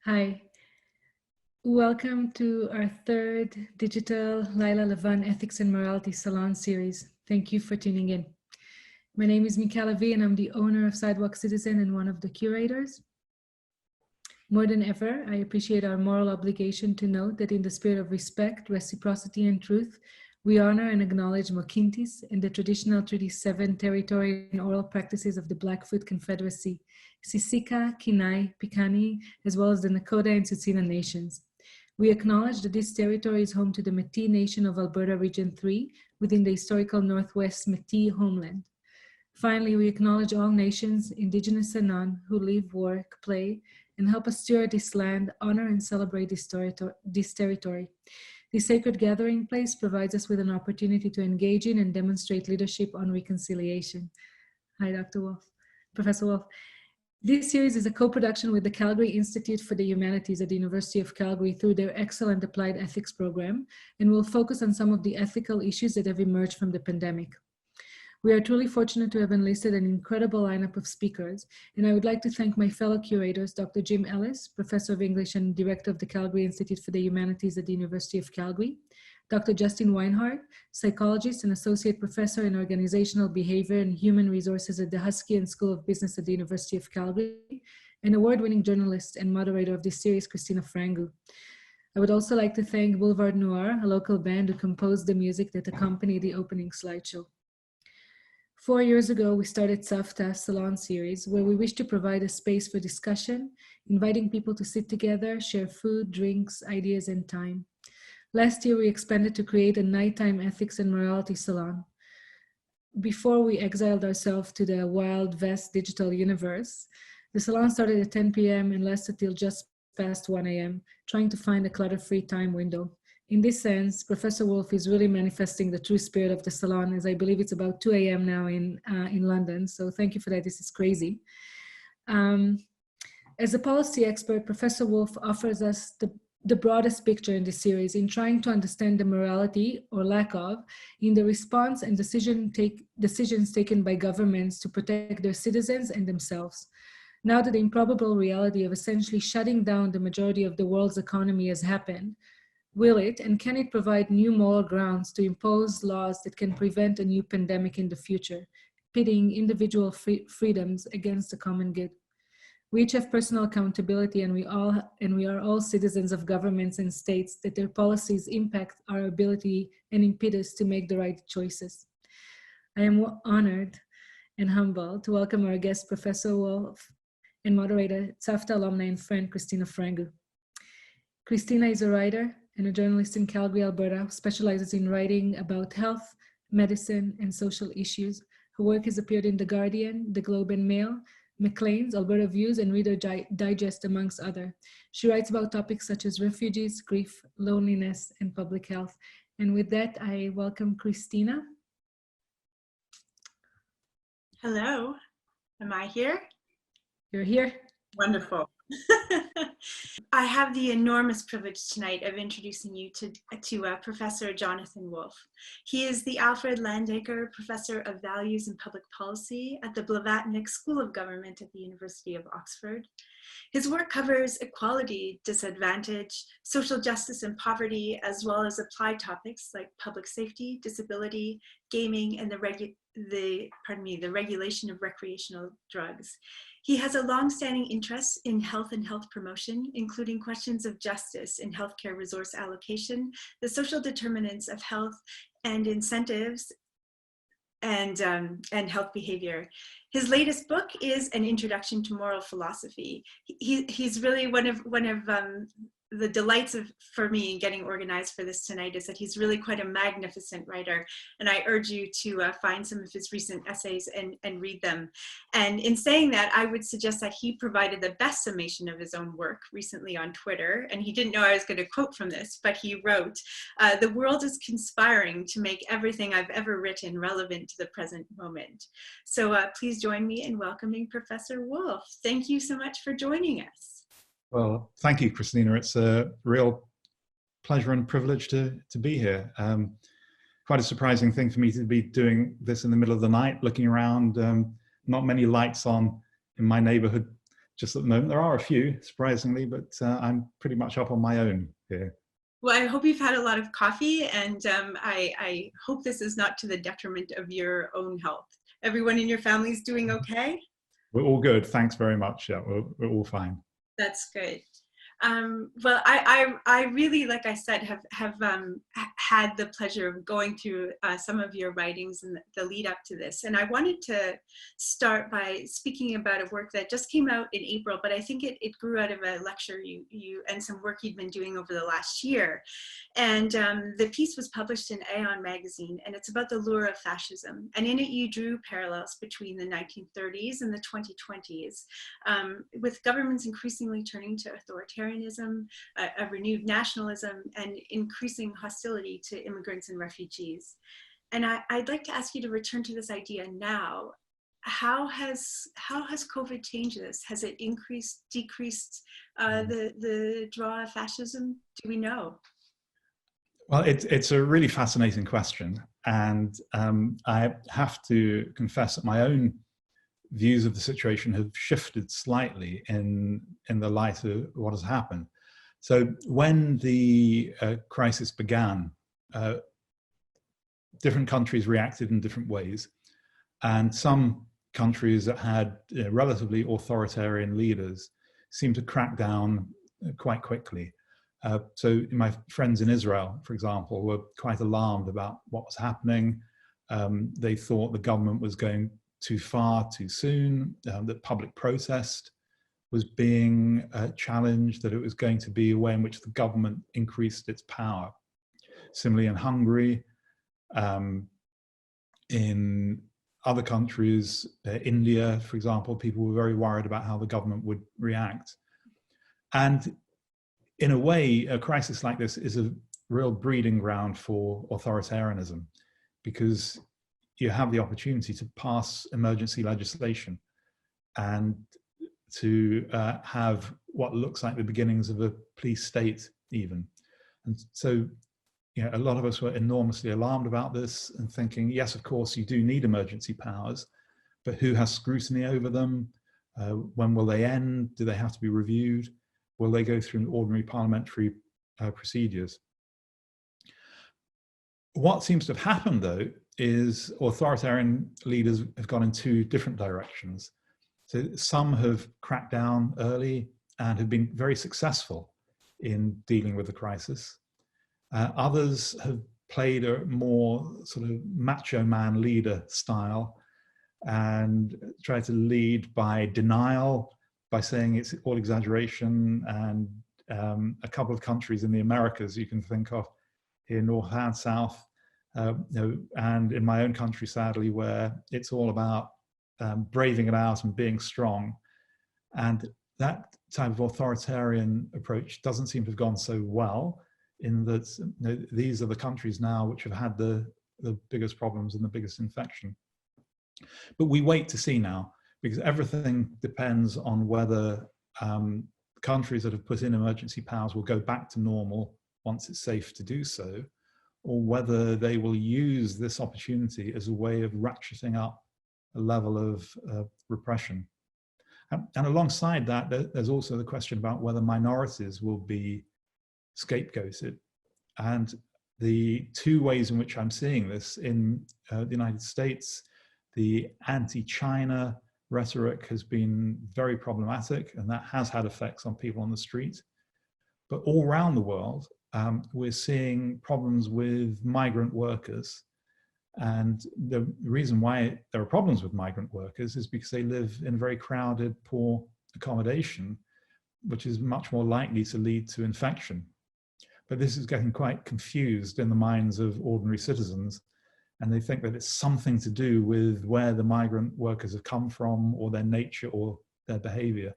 Hi, welcome to our third digital Layla Lavan Ethics and Morality Salon series. Thank you for tuning in. My name is Layla Lavan and I'm the owner of Sidewalk Citizen and one of the curators. More than ever, I appreciate our moral obligation to note that in the spirit of respect, reciprocity, and truth, we honor and acknowledge Mokintis and the traditional Treaty 7 territory and oral practices of the Blackfoot Confederacy, Sisika, Kenai, Piikani, as well as the Nakota and Tsuut'ina nations. We acknowledge that this territory is home to the Métis Nation of Alberta Region 3 within the historical Northwest Métis homeland. Finally, we acknowledge all nations, Indigenous and non, who live, work, play, and help us steward this land, honor and celebrate this territory. This sacred gathering place provides us with an opportunity to engage in and demonstrate leadership on reconciliation. Hi, Dr. Wolff, Professor Wolff. This series is a co-production with the Calgary Institute for the Humanities at the University of Calgary through their excellent applied ethics program, and will focus on some of the ethical issues that have emerged from the pandemic. We are truly fortunate to have enlisted an incredible lineup of speakers, and I would like to thank my fellow curators, Dr. Jim Ellis, Professor of English and Director of the Calgary Institute for the Humanities at the University of Calgary, Dr. Justin Weinhardt, psychologist and Associate Professor in Organizational Behavior and Human Resources at the Husky School of Business at the University of Calgary, and award-winning journalist and moderator of this series, Christina Frangu. I would also like to thank Boulevard Noir, a local band who composed the music that accompanied the opening slideshow. 4 years ago, we started SAFTA Salon series, where we wish to provide a space for discussion, inviting people to sit together, share food, drinks, ideas, and time. Last year, we expanded to create a nighttime ethics and morality salon. Before we exiled ourselves to the wild, vast digital universe, the salon started at 10 p.m. and lasted till just past 1 a.m., trying to find a clutter-free time window. In this sense, Professor Wolff is really manifesting the true spirit of the salon, as I believe it's about 2 a.m. now in London. So thank you for that. This is crazy. As a policy expert, Professor Wolff offers us the broadest picture in this series in trying to understand the morality or lack of in the response and decisions taken by governments to protect their citizens and themselves. Now that the improbable reality of essentially shutting down the majority of the world's economy has happened, will it and can it provide new moral grounds to impose laws that can prevent a new pandemic in the future, pitting individual freedoms against the common good? We each have personal accountability, and we are all citizens of governments and states that their policies impact our ability and impede us to make the right choices. I am honored and humbled to welcome our guest, Professor Wolff, and moderator, SAFTA alumni and friend, Christina Frangu. Christina is a writer and a journalist in Calgary, Alberta, who specializes in writing about health, medicine, and social issues. Her work has appeared in The Guardian, The Globe and Mail, Maclean's, Alberta Views, and Reader Digest, amongst others. She writes about topics such as refugees, grief, loneliness, and public health. And with that, I welcome Christina. Hello, am I here? You're here. Wonderful. I have the enormous privilege tonight of introducing you to Professor Jonathan Wolff. He is the Alfred Landaker Professor of Values and Public Policy at the Blavatnik School of Government at the University of Oxford. His work covers equality, disadvantage, social justice and poverty, as well as applied topics like public safety, disability, gaming, and the regulation of recreational drugs. He has a long-standing interest in health and health promotion, including questions of justice in healthcare resource allocation, the social determinants of health and incentives, and health behavior. His latest book is An Introduction to Moral Philosophy. He's really one of the delights for me in getting organized for this tonight is that he's really quite a magnificent writer, and I urge you to find some of his recent essays and read them. And in saying that, I would suggest that he provided the best summation of his own work recently on Twitter, and he didn't know I was going to quote from this, but he wrote, "The world is conspiring to make everything I've ever written relevant to the present moment." So please join me in welcoming Professor Wolff. Thank you so much for joining us. Well, thank you, Christina. It's a real pleasure and privilege to be here. Quite a surprising thing for me to be doing this in the middle of the night, looking around, not many lights on in my neighborhood just at the moment. There are a few, surprisingly, but I'm pretty much up on my own here. Well, I hope you've had a lot of coffee, and I hope this is not to the detriment of your own health. Everyone in your family is doing okay? We're all good. Thanks very much. Yeah, we're all fine. That's good. Well, I really, like I said, have had the pleasure of going through some of your writings and the lead up to this. And I wanted to start by speaking about a work that just came out in April, but I think it grew out of a lecture you and some work you'd been doing over the last year. And the piece was published in Aeon magazine, and it's about the lure of fascism. And in it, you drew parallels between the 1930s and the 2020s, with governments increasingly turning to authoritarianism, a renewed nationalism, and increasing hostility to immigrants and refugees. And I'd like to ask you to return to this idea now. How has COVID changed this? Has it increased, decreased the draw of fascism? Do we know? Well, it's a really fascinating question. And I have to confess that my own views of the situation have shifted slightly in the light of what has happened. So when the crisis began, different countries reacted in different ways. And some countries that had relatively authoritarian leaders seemed to crack down quite quickly. So my friends in Israel, for example, were quite alarmed about what was happening. They thought the government was going too far too soon, that public protest was being challenged, that it was going to be a way in which the government increased its power. Similarly in Hungary, in other countries, India, for example, people were very worried about how the government would react. And in a way, a crisis like this is a real breeding ground for authoritarianism, because you have the opportunity to pass emergency legislation and to have what looks like the beginnings of a police state even. And so, you know, a lot of us were enormously alarmed about this and thinking, yes, of course, you do need emergency powers, but who has scrutiny over them? When will they end? Do they have to be reviewed? Will they go through ordinary parliamentary procedures? What seems to have happened, though, is authoritarian leaders have gone in two different directions. So some have cracked down early and have been very successful in dealing with the crisis. Others have played a more sort of macho man leader style and tried to lead by denial, by saying it's all exaggeration. And a couple of countries in the Americas you can think of here, North and South, you know, and in my own country, sadly, where it's all about braving it out and being strong. And that type of authoritarian approach doesn't seem to have gone so well, in that, you know, these are the countries now which have had the biggest problems and the biggest infection. But we wait to see now, because everything depends on whether countries that have put in emergency powers will go back to normal once it's safe to do so, or whether they will use this opportunity as a way of ratcheting up a level of repression. And alongside that, there's also the question about whether minorities will be scapegoated. And the two ways in which I'm seeing this in the United States, the anti-China rhetoric has been very problematic, and that has had effects on people on the street. But all around the world, we're seeing problems with migrant workers. And the reason why there are problems with migrant workers is because they live in very crowded, poor accommodation, which is much more likely to lead to infection. But this is getting quite confused in the minds of ordinary citizens, and they think that it's something to do with where the migrant workers have come from, or their nature, or their behavior.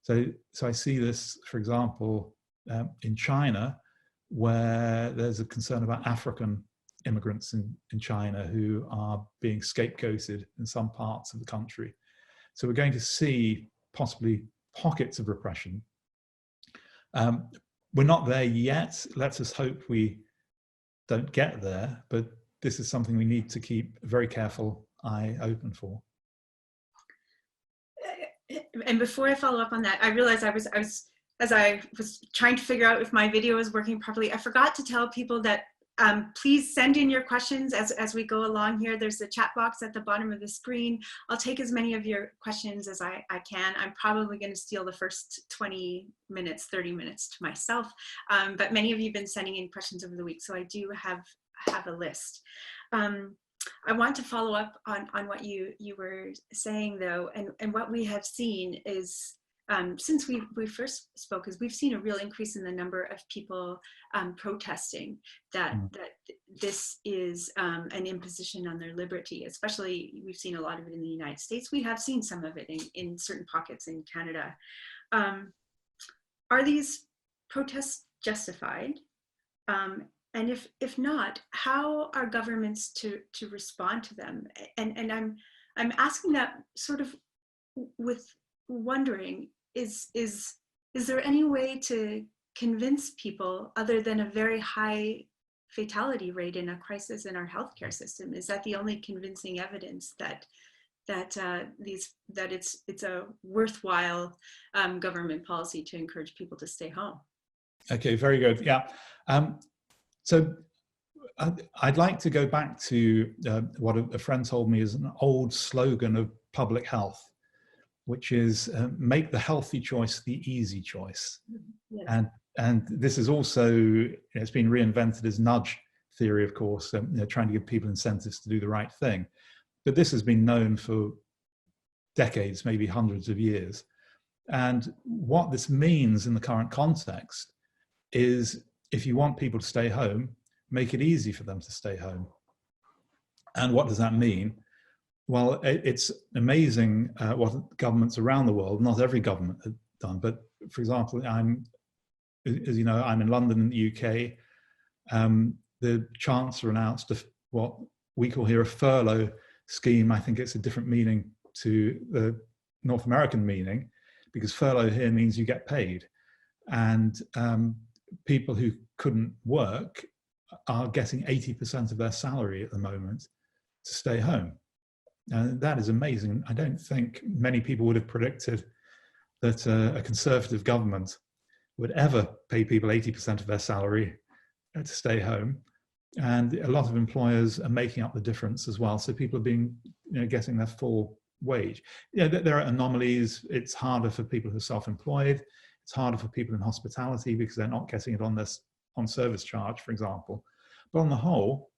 So I see this, for example, in China, where there's a concern about African immigrants in China who are being scapegoated in some parts of the country. So we're going to see possibly pockets of repression. We're not there yet. Let us hope we don't get there, but this is something we need to keep a very careful eye open for. And before I follow up on that, I realized as I was trying to figure out if my video is working properly, I forgot to tell people that please send in your questions as we go along here. There's a chat box at the bottom of the screen. I'll take as many of your questions as I can. I'm probably going to steal the first 20 minutes, 30 minutes to myself, but many of you have been sending in questions over the week, so I do have a list. I want to follow up on what you were saying, though, and what we have seen is, since we first spoke, is we've seen a real increase in the number of people protesting that this is an imposition on their liberty. Especially, we've seen a lot of it in the United States. We have seen some of it in certain pockets in Canada. Are these protests justified? And if not, how are governments to respond to them? And I'm asking that sort of with wondering, is there any way to convince people, other than a very high fatality rate in a crisis in our healthcare system? Is that the only convincing evidence that it's a worthwhile government policy to encourage people to stay home? Okay, very good. Yeah. So I'd like to go back to what a friend told me is an old slogan of public health, which is make the healthy choice the easy choice. Yes. And this is also, it's been reinvented as nudge theory, of course, trying to give people incentives to do the right thing. But this has been known for decades, maybe hundreds of years. And what this means in the current context is, if you want people to stay home, make it easy for them to stay home. And what does that mean? Well, it's amazing what governments around the world, not every government has done, but for example, as you know, I'm in London in the UK. The Chancellor announced what we call here a furlough scheme. I think it's a different meaning to the North American meaning, because furlough here means you get paid. And people who couldn't work are getting 80% of their salary at the moment to stay home. And that is amazing. I don't think many people would have predicted that a conservative government would ever pay people 80% of their salary to stay home. And a lot of employers are making up the difference as well. So people are getting their full wage. There are anomalies. It's harder for people who are self-employed. It's harder for people in hospitality because they're not getting it on service charge, for example. But on the whole,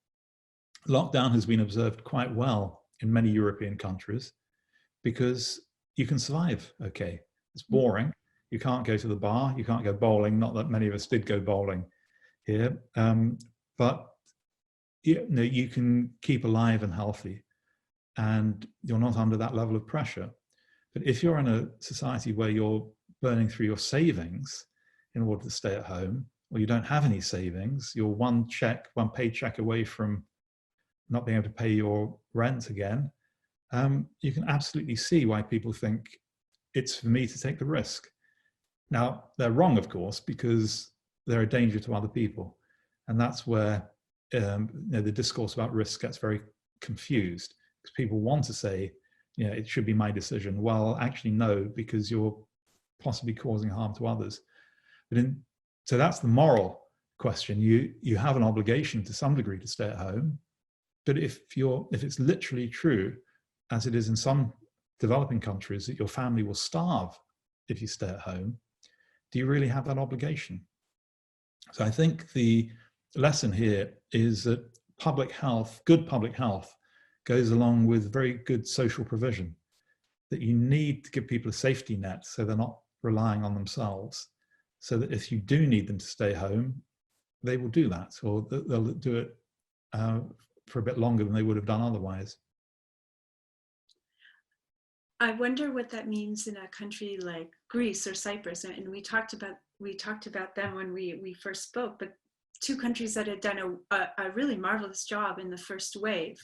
lockdown has been observed quite well in many European countries because you can survive okay. It's boring. You can't go to the bar. You can't go bowling. Not that many of us did go bowling here. But you can keep alive and healthy, and you're not under that level of pressure. But if you're in a society where you're burning through your savings in order to stay at home, or you don't have any savings, you're one paycheck away from not being able to pay your rent again, you can absolutely see why people think it's for me to take the risk. Now, they're wrong, of course, because they're a danger to other people. And that's where the discourse about risk gets very confused, because people want to say, it should be my decision. Well, actually, no, because you're possibly causing harm to others. So that's the moral question. You have an obligation to some degree to stay at home, but if it's literally true, as it is in some developing countries, that your family will starve if you stay at home, do you really have that obligation? So I think the lesson here is that good public health, goes along with very good social provision, that you need to give people a safety net so they're not relying on themselves, so that if you do need them to stay home, they will do that, or they'll do it for a bit longer than they would have done otherwise. I wonder what that means in a country like Greece or Cyprus, and we talked about them when we first spoke, but two countries that had done a really marvelous job in the first wave,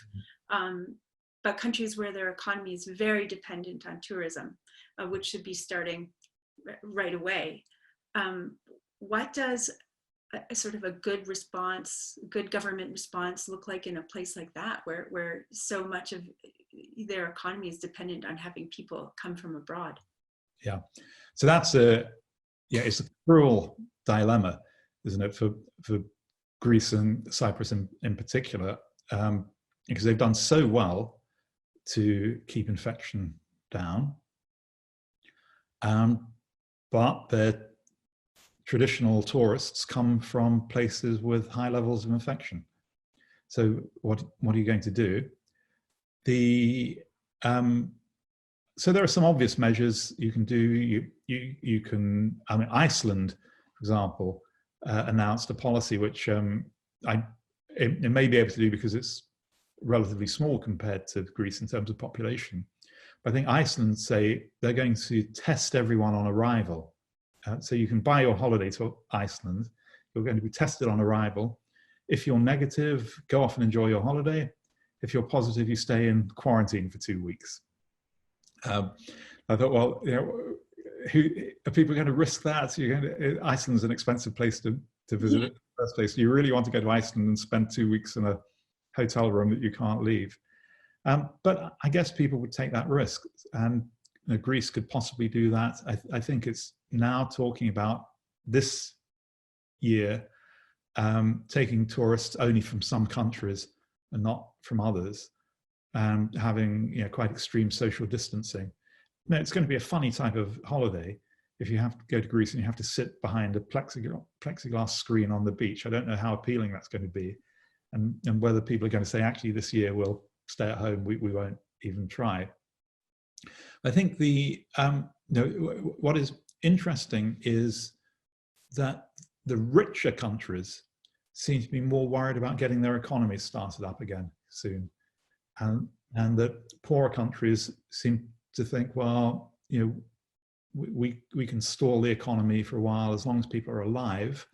but countries where their economy is very dependent on tourism, which should be starting right away. What does a sort of a good government response look like in a place like that, where so much of their economy is dependent on having people come from abroad? Yeah. So that's it's a cruel dilemma, isn't it, for Greece and Cyprus in particular, because they've done so well to keep infection down, but their traditional tourists come from places with high levels of infection. So what are you going to do? So there are some obvious measures you can do. You can, I mean, Iceland, for example, announced a policy which it may be able to do because it's relatively small compared to Greece in terms of population. But I think Iceland say they're going to test everyone on arrival. So you can buy your holiday to Iceland. You're going to be tested on arrival. If you're negative, go off and enjoy your holiday. If you're positive, you stay in quarantine for 2 weeks. I thought, well, you know, who are people going to risk that? Iceland's an expensive place to visit in the first place. You really want to go to Iceland and spend 2 weeks in a hotel room that you can't leave. But I guess people would take that risk, and you know, Greece could possibly do that. I think it's now talking about this year taking tourists only from some countries and not from others, having quite extreme social distancing. Now, it's going to be a funny type of holiday if you have to go to Greece and you have to sit behind a plexiglass screen on the beach. I don't know how appealing that's going to be, and whether people are going to say, actually, this year we'll stay at home, we won't even try. I think what is interesting is that the richer countries seem to be more worried about getting their economies started up again soon, and that poorer countries seem to think, well, we can stall the economy for a while as long as people are alive,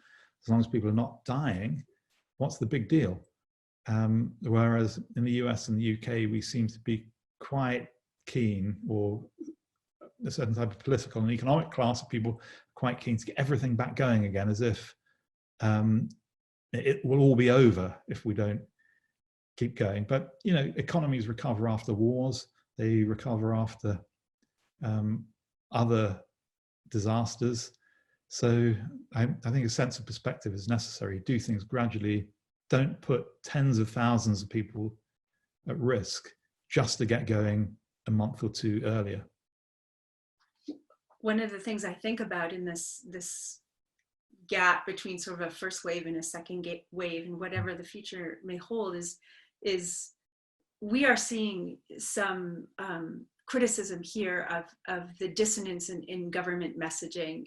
as long as people are not dying. What's the big deal? Whereas in the US and the UK, we seem to be quite keen, or a certain type of political and economic class of people quite keen to get everything back going again, as if it will all be over if we don't keep going. But economies recover after wars, they recover after other disasters. So I think a sense of perspective is necessary. Do things gradually. Don't put tens of thousands of people at risk just to get going a month or two earlier. One of the things I think about in this gap between sort of a first wave and a second wave, and whatever the future may hold, is we are seeing some criticism here of the dissonance in government messaging.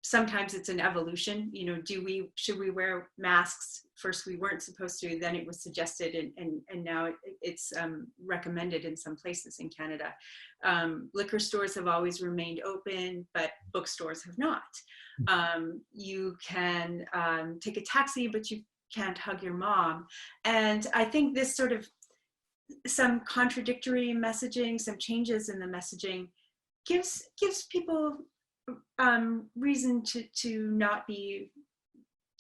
Sometimes it's an evolution. Should we wear masks? First we weren't supposed to, then it was suggested, and now it's recommended in some places in Canada. Liquor stores have always remained open, but bookstores have not. You can take a taxi, but you can't hug your mom. And I think this sort of some contradictory messaging, some changes in the messaging gives people reason to not be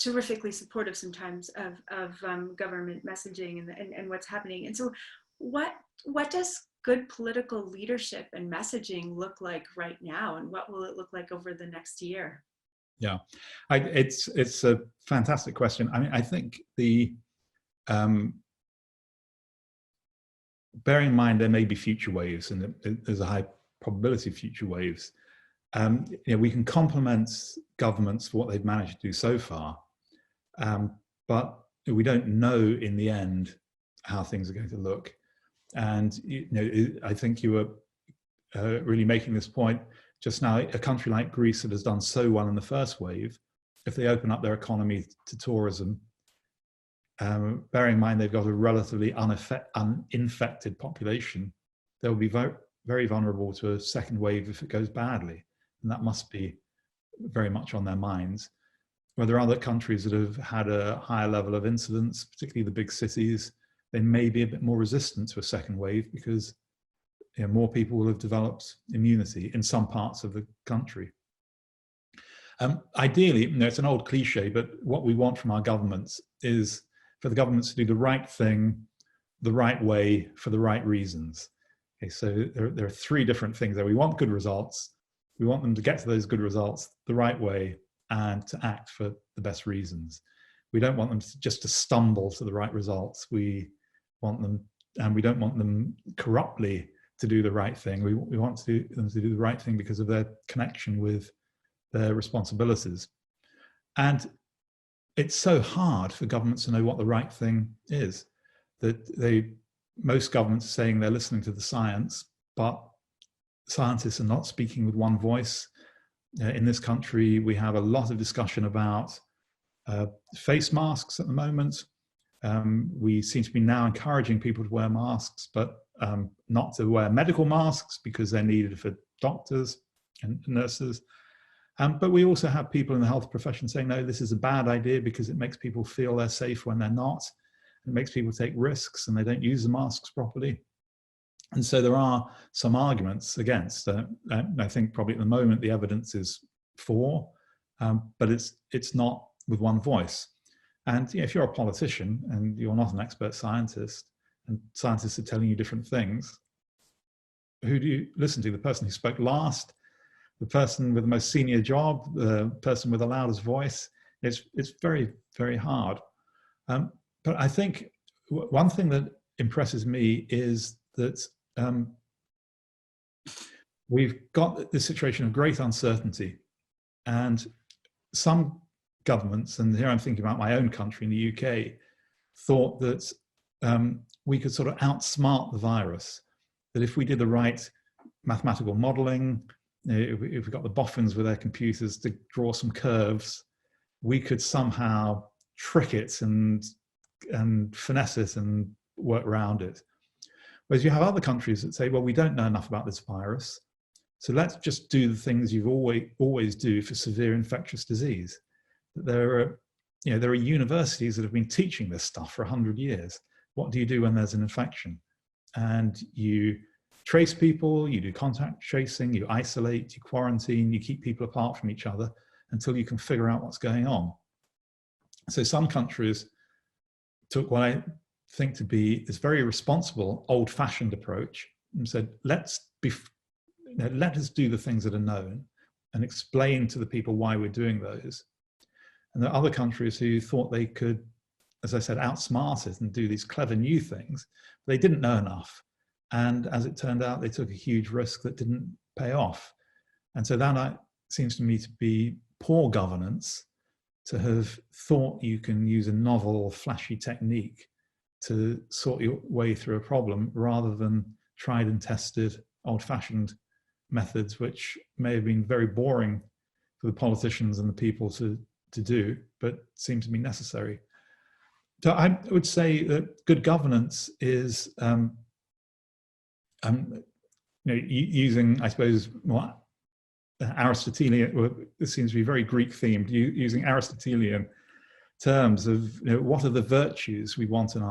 terrifically supportive sometimes of government messaging and what's happening. And so what does good political leadership and messaging look like right now, and what will it look like over the next year? Yeah, it's a fantastic question. I mean, I think bearing in mind there may be future waves, and there's a high probability of future waves. We can compliment governments for what they've managed to do so far, but we don't know in the end how things are going to look. And I think you were really making this point just now. A country like Greece that has done so well in the first wave, if they open up their economy to tourism, bearing in mind they've got a relatively uninfected population, they'll be very, very vulnerable to a second wave if it goes badly. And that must be very much on their minds. Where there are other countries that have had a higher level of incidence, particularly the big cities, they may be a bit more resistant to a second wave because more people will have developed immunity in some parts of the country. Ideally, it's an old cliche, but what we want from our governments is for the governments to do the right thing, the right way, for the right reasons. Okay, so there are three different things there. We want good results. We want them to get to those good results the right way and to act for the best reasons. We don't want them just to stumble to the right results. We want them, and we don't want them corruptly to do the right thing. We want them to do the right thing because of their connection with their responsibilities. And it's so hard for governments to know what the right thing is, that most governments are saying they're listening to the science, but scientists are not speaking with one voice. In this country, we have a lot of discussion about face masks at the moment. We seem to be now encouraging people to wear masks, but not to wear medical masks because they're needed for doctors and nurses. But we also have people in the health profession saying, no, this is a bad idea because it makes people feel they're safe when they're not. It makes people take risks and they don't use the masks properly. And so there are some arguments against. I think probably at the moment the evidence is for, but it's not with one voice. And if you're a politician and you're not an expert scientist, and scientists are telling you different things, who do you listen to? The person who spoke last, the person with the most senior job, the person with the loudest voice? It's very, very hard. But I think one thing that impresses me is that we've got this situation of great uncertainty, and some governments, and here I'm thinking about my own country in the UK, thought that we could sort of outsmart the virus, that if we did the right mathematical modeling, if we got the boffins with their computers to draw some curves, we could somehow trick it and finesse it and work around it. Whereas you have other countries that say, well, we don't know enough about this virus, so let's just do the things you've always do for severe infectious disease. There are universities that have been teaching this stuff for 100 years. What do you do when there's an infection? And you trace people, you do contact tracing, you isolate, you quarantine, you keep people apart from each other until you can figure out what's going on. So some countries took what I think to be this very responsible, old-fashioned approach and said, let us do the things that are known and explain to the people why we're doing those. And there are other countries who thought they could, as I said, outsmart it and do these clever new things. They didn't know enough. And as it turned out, they took a huge risk that didn't pay off. And so that seems to me to be poor governance, to have thought you can use a novel, flashy technique to sort your way through a problem rather than tried and tested old-fashioned methods, which may have been very boring for the politicians and the people to do, but seem to be necessary. So I would say that good governance is using, I suppose, what Aristotelian, this seems to be very Greek themed, using Aristotelian terms of what are the virtues we want in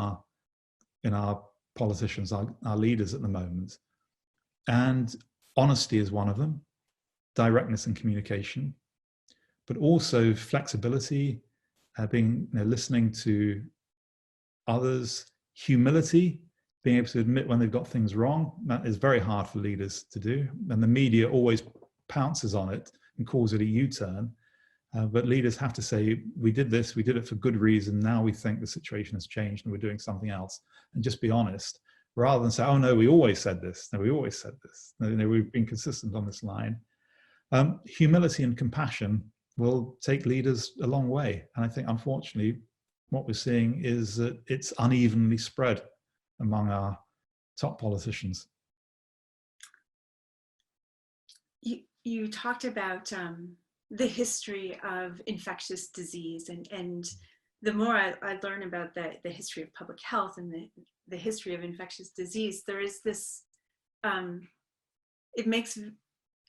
our politicians, our leaders at the moment. And honesty is one of them, directness and communication, but also flexibility, listening to others, humility, being able to admit when they've got things wrong. That is very hard for leaders to do. And the media always pounces on it and calls it a U-turn. But leaders have to say, we did this, we did it for good reason. Now we think the situation has changed and we're doing something else. And just be honest, rather than say, oh no, we always said this. No, we always said this. No, we've been consistent on this line. Humility and compassion will take leaders a long way. And I think, unfortunately, what we're seeing is that it's unevenly spread among our top politicians. You talked about the history of infectious disease, and the more I learn about the history of public health and the history of infectious disease, there is this,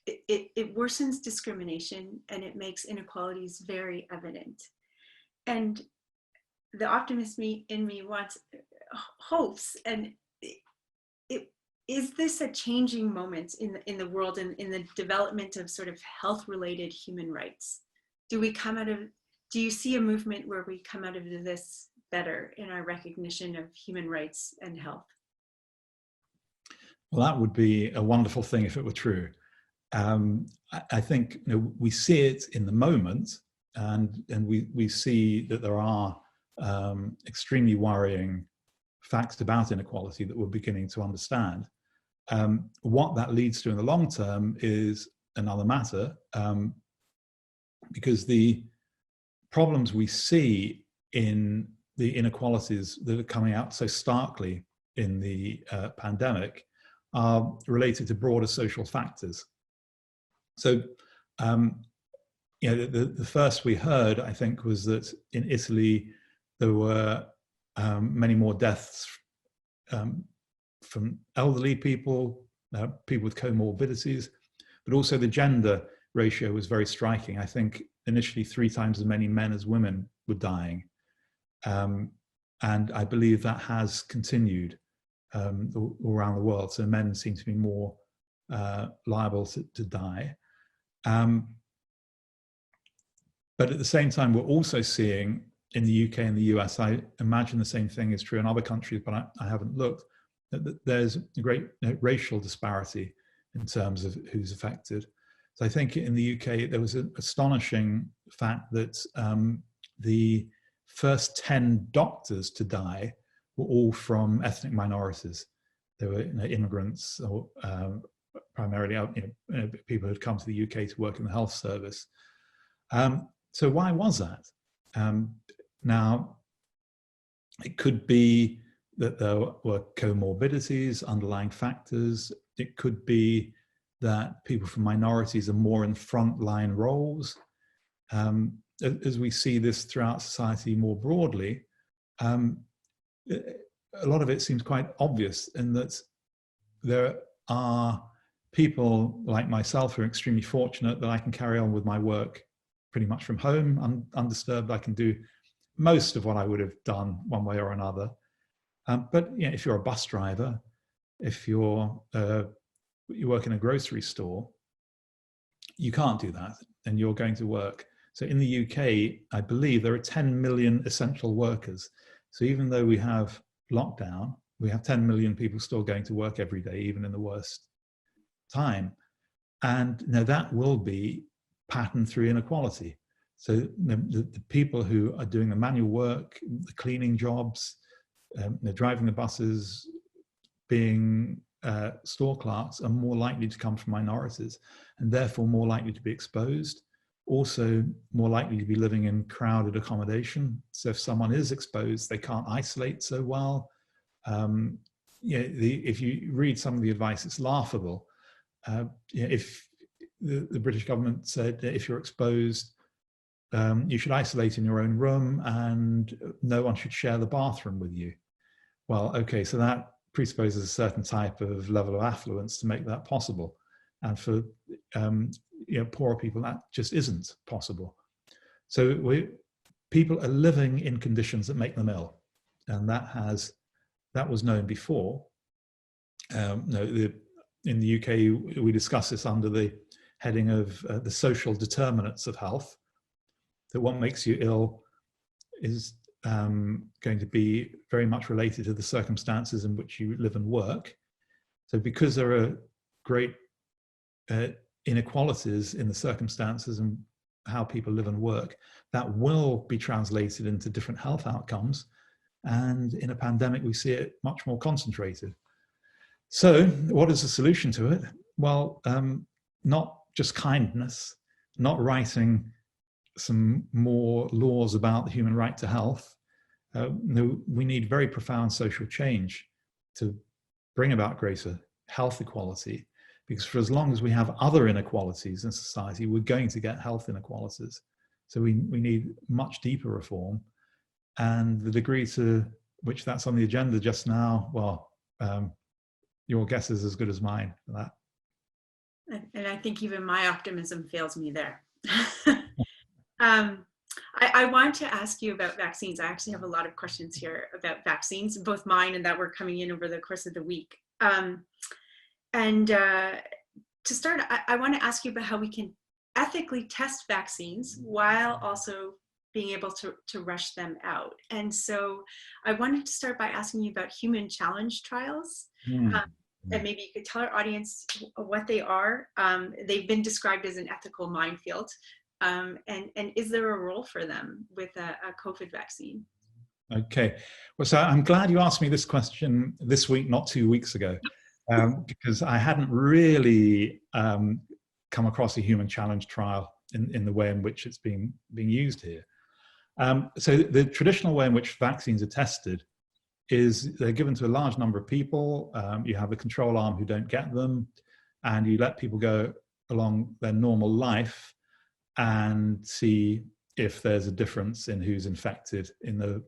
it worsens discrimination and it makes inequalities very evident. And the optimist in me hopes, and is this a changing moment in the world and in the development of sort of health-related human rights? Do you see a movement where we come out of this better in our recognition of human rights and health? Well, that would be a wonderful thing if it were true. I think we see it in the moment, and we see that there are extremely worrying facts about inequality that we're beginning to understand. What that leads to in the long term is another matter, because the problems we see in the inequalities that are coming out so starkly in the pandemic are related to broader social factors. So, the first we heard, I think, was that in Italy there were many more deaths from elderly people, people with comorbidities, but also the gender ratio was very striking. I think initially 3 times as many men as women were dying. And I believe that has continued all around the world. So men seem to be more liable to die. But at the same time, we're also seeing in the UK and the US, I imagine the same thing is true in other countries, but I haven't looked, that there's a great racial disparity in terms of who's affected. So I think in the UK, there was an astonishing fact that the first 10 doctors to die were all from ethnic minorities. They were immigrants, or primarily people who had come to the UK to work in the health service. So why was that? Now, it could be that there were comorbidities, underlying factors. It could be that people from minorities are more in frontline roles. As we see this throughout society more broadly, a lot of it seems quite obvious in that there are people like myself who are extremely fortunate that I can carry on with my work pretty much from home, undisturbed. I can do most of what I would have done one way or another. But if you're a bus driver, if you work in a grocery store, you can't do that, and you're going to work. So in the UK, I believe there are 10 million essential workers. So even though we have lockdown, we have 10 million people still going to work every day, even in the worst time. And now that will be patterned through inequality. So the people who are doing the manual work, the cleaning jobs, they're driving the buses, being store clerks, are more likely to come from minorities, and therefore more likely to be exposed. Also more likely to be living in crowded accommodation. So if someone is exposed, they can't isolate so well. If you read some of the advice, it's laughable. If the British government said that if you're exposed, you should isolate in your own room and no one should share the bathroom with you. Well, okay, so that presupposes a certain type of level of affluence to make that possible. And for poorer people, that just isn't possible. So people are living in conditions that make them ill. And that was known before. In the UK, we discuss this under the heading of the social determinants of health, that what makes you ill is going to be very much related to the circumstances in which you live and work. So because there are great inequalities in the circumstances and how people live and work, that will be translated into different health outcomes. And in a pandemic, we see it much more concentrated. So what is the solution to it? Well, not just kindness, not writing some more laws about the human right to health. No, we need very profound social change to bring about greater health equality, because for as long as we have other inequalities in society, we're going to get health inequalities. So we need much deeper reform, and the degree to which that's on the agenda just now, well, your guess is as good as mine for that. And I think even my optimism fails me there. I want to ask you about vaccines. I actually have a lot of questions here about vaccines, both mine and that were coming in over the course of the week. To start, I want to ask you about how we can ethically test vaccines while also being able to rush them out. And so I wanted to start by asking you about human challenge trials. and maybe you could tell our audience what they are. They've been described as an ethical minefield. And is there a role for them with a COVID vaccine? Okay, well, so I'm glad you asked me this question this week, not 2 weeks ago, because I hadn't really come across a human challenge trial in the way in which it's being used here. So the traditional way in which vaccines are tested is they're given to a large number of people. You have a control arm who don't get them, and you let people go along their normal life and see if there's a difference in who's infected in the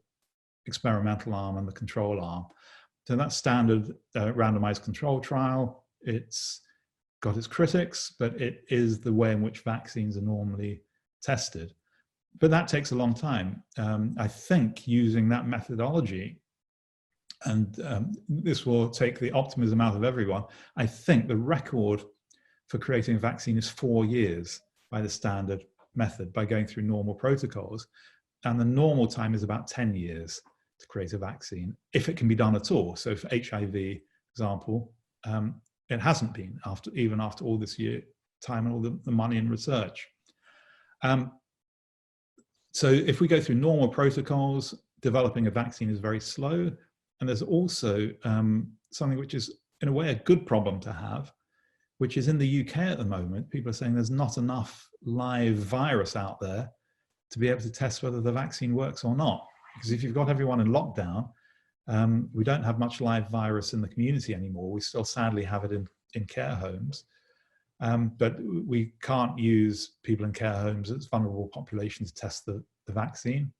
experimental arm and the control arm. So that's standard randomized control trial. It's got its critics, but it is the way in which vaccines are normally tested. But that takes a long time. I think using that methodology, and this will take the optimism out of everyone, I think the record for creating a vaccine is 4 years by the standard method, by going through normal protocols. And the normal time is about 10 years to create a vaccine, if it can be done at all. So for HIV, for example, it hasn't been even after all this time and all the money in research. So if we go through normal protocols, developing a vaccine is very slow. And there's also something which is, in a way, a good problem to have, which is in the UK at the moment, people are saying there's not enough live virus out there to be able to test whether the vaccine works or not. Because if you've got everyone in lockdown, we don't have much live virus in the community anymore. We still sadly have it in care homes. But we can't use people in care homes as vulnerable populations to test the vaccine.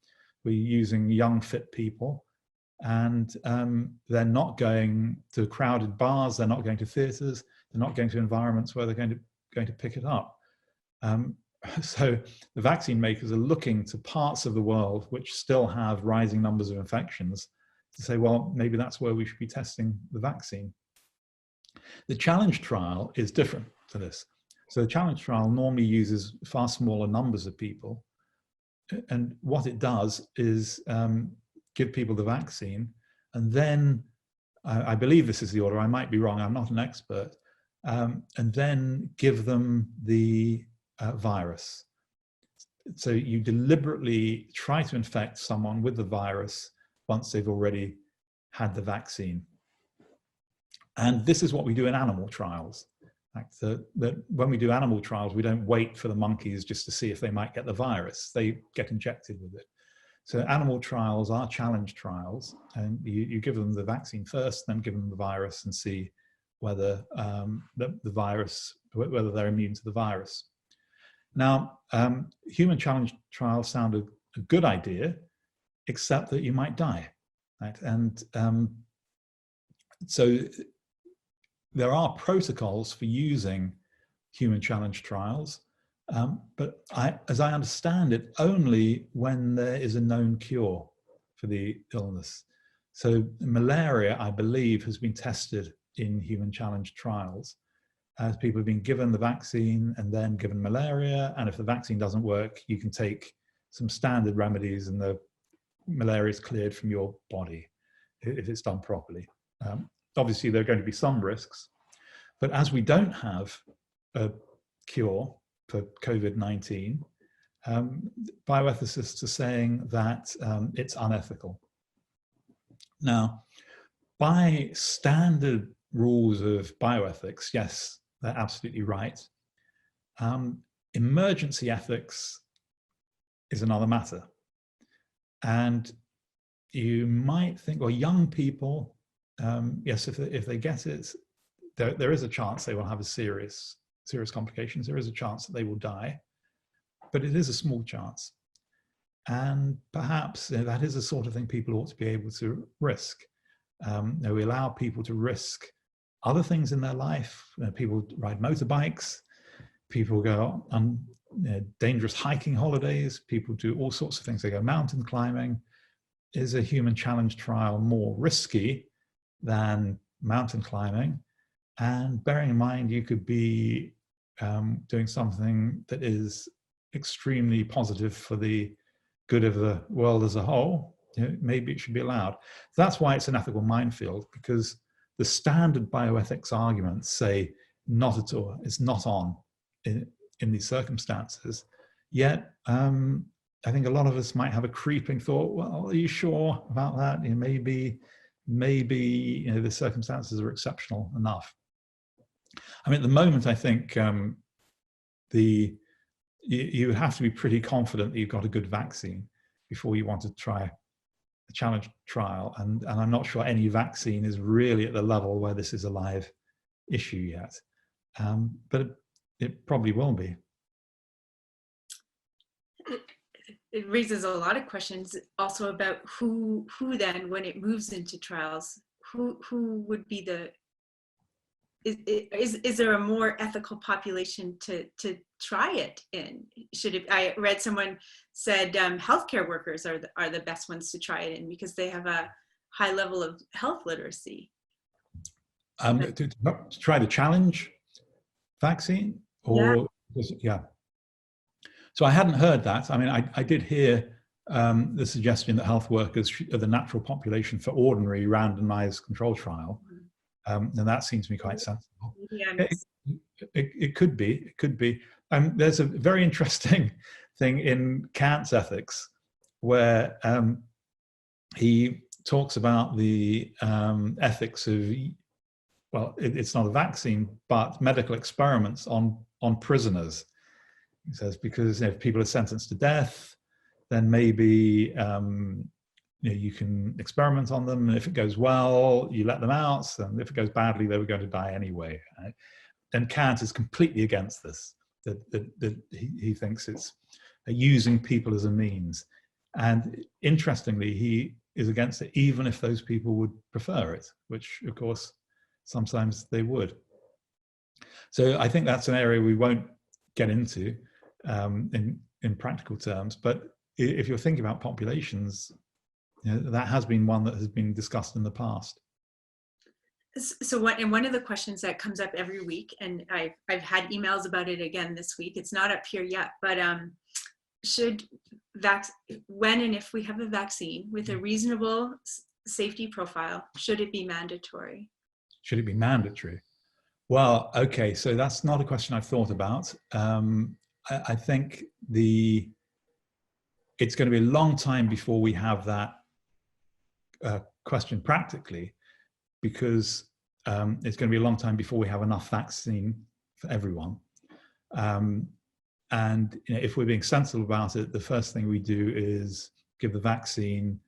We're using young, fit people, and they're not going to crowded bars, they're not going to theatres, they're not going to environments where they're going to pick it up. So the vaccine makers are looking to parts of the world which still have rising numbers of infections to say, well, maybe that's where we should be testing the vaccine. The challenge trial is different to this. So the challenge trial normally uses far smaller numbers of people. And what it does is give people the vaccine, and then, I believe this is the order, I might be wrong, I'm not an expert, and then give them the virus. So you deliberately try to infect someone with the virus once they've already had the vaccine. And this is what we do in animal trials. That when we do animal trials, we don't wait for the monkeys just to see if they might get the virus. They get injected with it. So animal trials are challenge trials, and you give them the vaccine first, then give them the virus and see whether whether they're immune to the virus. Now, human challenge trials sound a good idea, except that you might die, right? And so there are protocols for using human challenge trials, but as I understand it, only when there is a known cure for the illness. So malaria, I believe, has been tested in human challenge trials, as people have been given the vaccine and then given malaria, and if the vaccine doesn't work, you can take some standard remedies and the malaria is cleared from your body if it's done properly. Obviously, there are going to be some risks, but as we don't have a cure for COVID-19, bioethicists are saying that it's unethical. Now, by standard rules of bioethics, yes, they're absolutely right. Emergency ethics is another matter. And you might think, well, young people, yes, if they get it, there is a chance they will have a serious complications. There is a chance that they will die, but it is a small chance. And perhaps that is the sort of thing people ought to be able to risk. We allow people to risk other things in their life. People ride motorbikes, people go on dangerous hiking holidays, people do all sorts of things. They go mountain climbing. Is a human challenge trial more risky than mountain climbing? And bearing in mind, you could be doing something that is extremely positive for the good of the world as a whole, maybe it should be allowed. That's why it's an ethical minefield, because the standard bioethics arguments say not at all, it's not on in these circumstances. Yet, I think a lot of us might have a creeping thought, well, are you sure about that? You know, maybe you know, the circumstances are exceptional enough. I mean, at the moment, I think you have to be pretty confident that you've got a good vaccine before you want to try a challenge trial. And I'm not sure any vaccine is really at the level where this is a live issue yet. But it probably will be. It raises a lot of questions also about who then, when it moves into trials, who would be the, is there a more ethical population to try it in? Should it, I read someone said healthcare workers are the best ones to try it in because they have a high level of health literacy. To try the challenge vaccine, or yeah. So I hadn't heard that. I mean, I did hear the suggestion that health workers are the natural population for ordinary randomized control trial. And that seems to me quite sensible. Yeah, it could be, it could be. There's a very interesting thing in Kant's ethics where he talks about the ethics of, well, it's not a vaccine, but medical experiments on prisoners. He says, because if people are sentenced to death, then maybe you know, you can experiment on them, and if it goes well, you let them out, and if it goes badly, they were going to die anyway. Right? And Kant is completely against this. That he thinks it's using people as a means. And interestingly, he is against it even if those people would prefer it, which of course, sometimes they would. So I think that's an area we won't get into in practical terms, but if you're thinking about populations, you know, that has been one that has been discussed in the past. So one of the questions that comes up every week, and I've had emails about it again this week, it's not up here yet, but when and if we have a vaccine with a reasonable safety profile, should it be mandatory? Should it be mandatory? Well, okay, so that's not a question I've thought about. I think it's going to be a long time before we have that question practically, because it's going to be a long time before we have enough vaccine for everyone. And you know, if we're being sensible about it, the first thing we do is give the vaccine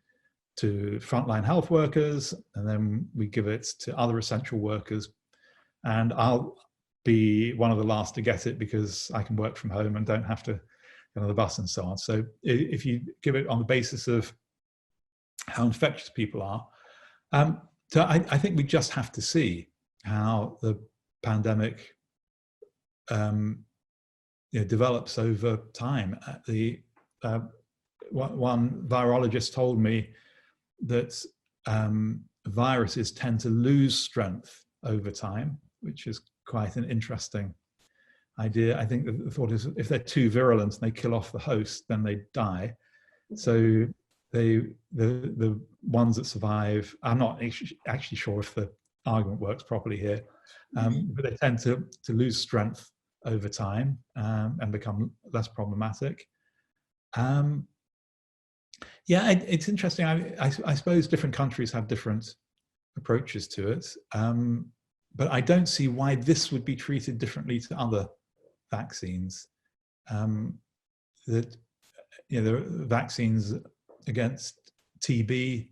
to frontline health workers, and then we give it to other essential workers. And I'll be one of the last to get it because I can work from home and don't have to get on the bus and so on. So if you give it on the basis of how infectious people are, so I think we just have to see how the pandemic you know, develops over time. One virologist told me that viruses tend to lose strength over time, which is quite an interesting idea. I think the thought is if they're too virulent and they kill off the host, then they die. So the ones that survive, I'm not actually sure if the argument works properly here, but they tend to lose strength over time and become less problematic. Yeah, it's interesting. I suppose different countries have different approaches to it, but I don't see why this would be treated differently to other vaccines. That, you know, there are vaccines against TB,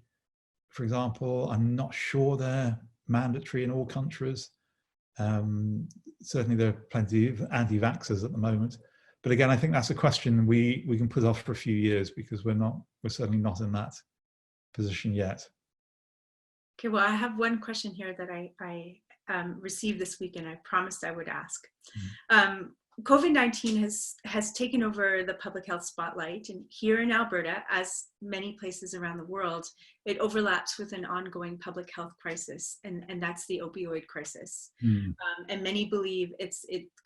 for example. I'm not sure they're mandatory in all countries. Certainly there are plenty of anti-vaxxers at the moment. But again, I think that's a question we can put off for a few years because we're certainly not in that position yet. Okay, well, I have one question here that I received this week and I promised I would ask. COVID-19 has taken over the public health spotlight, and here in Alberta, as many places around the world, it overlaps with an ongoing public health crisis, and that's the opioid crisis. And many believe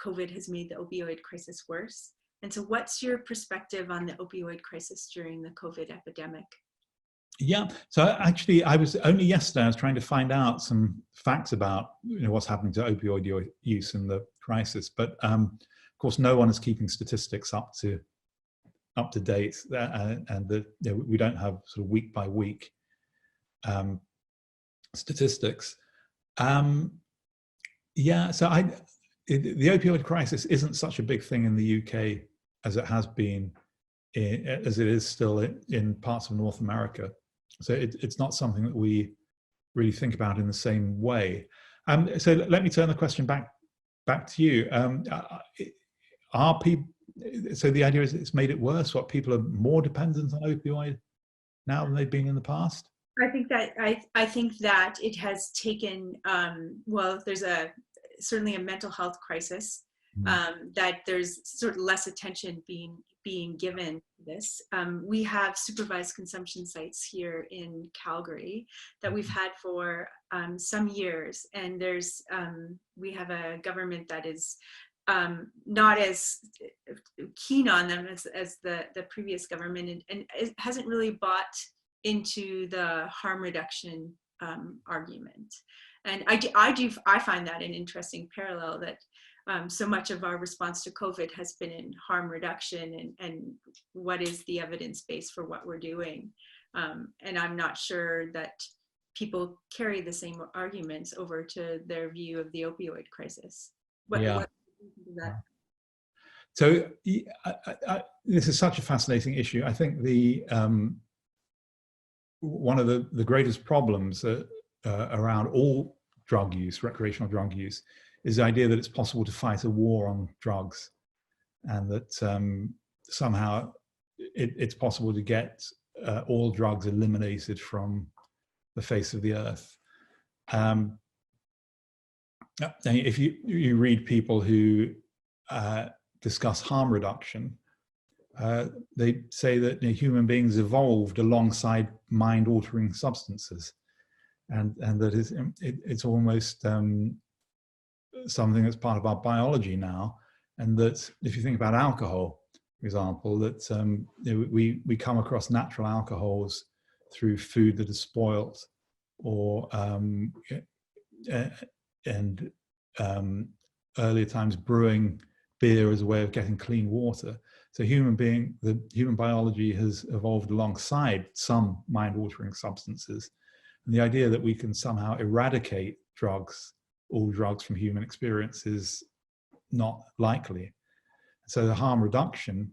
COVID has made the opioid crisis worse. And so what's your perspective on the opioid crisis during the COVID epidemic? Yeah, so actually, I was only yesterday. I was trying to find out some facts about what's happening to opioid use in the crisis, but of course, no one is keeping statistics up to date, and we don't have sort of week by week statistics. Yeah, so the opioid crisis isn't such a big thing in the UK as it has been, as it is still in parts of North America. So it's not something that we really think about in the same way. So let me turn the question back to you. Are people? So the idea is it's made it worse. What, people are more dependent on opioid now than they've been in the past? I think that it has taken, well, there's certainly a mental health crisis, that there's sort of less attention being given to this. We have supervised consumption sites here in Calgary that we've had for some years, and we have a government that is not as keen on them as the previous government, and it hasn't really bought into the harm reduction argument. And I find that an interesting parallel, that so much of our response to COVID has been in harm reduction and what is the evidence base for what we're doing. And I'm not sure that people carry the same arguments over to their view of the opioid crisis. What do you think of that? So this is such a fascinating issue. I think one of the greatest problems around all drug use, recreational drug use, is the idea that it's possible to fight a war on drugs, and that somehow it's possible to get all drugs eliminated from the face of the earth. If you read people who discuss harm reduction, they say that human beings evolved alongside mind-altering substances, and that it's almost something that's part of our biology now. And that if you think about alcohol, for example, that we come across natural alcohols through food that is spoilt, or earlier times brewing beer as a way of getting clean water. So the human biology has evolved alongside some mind-altering substances. And the idea that we can somehow eradicate all drugs from human experience is not likely. So the harm reduction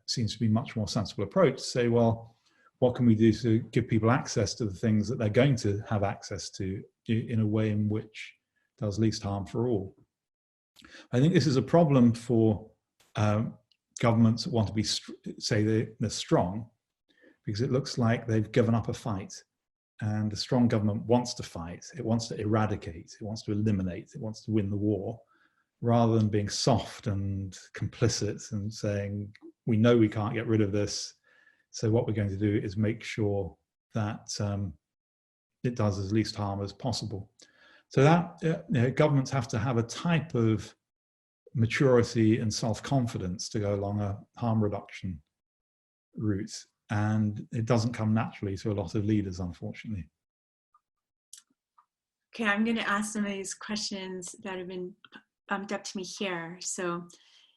seems to be a much more sensible approach to say, well, what can we do to give people access to the things that they're going to have access to in a way in which does least harm for all? I think this is a problem for governments that want to say they're strong, because it looks like they've given up a fight. And a strong government wants to fight, it wants to eradicate, it wants to eliminate, it wants to win the war, rather than being soft and complicit and saying, we know we can't get rid of this, so what we're going to do is make sure that it does as least harm as possible. So that governments have to have a type of maturity and self-confidence to go along a harm reduction route. And it doesn't come naturally to a lot of leaders, unfortunately. Okay, I'm going to ask some of these questions that have been bumped up to me here. So,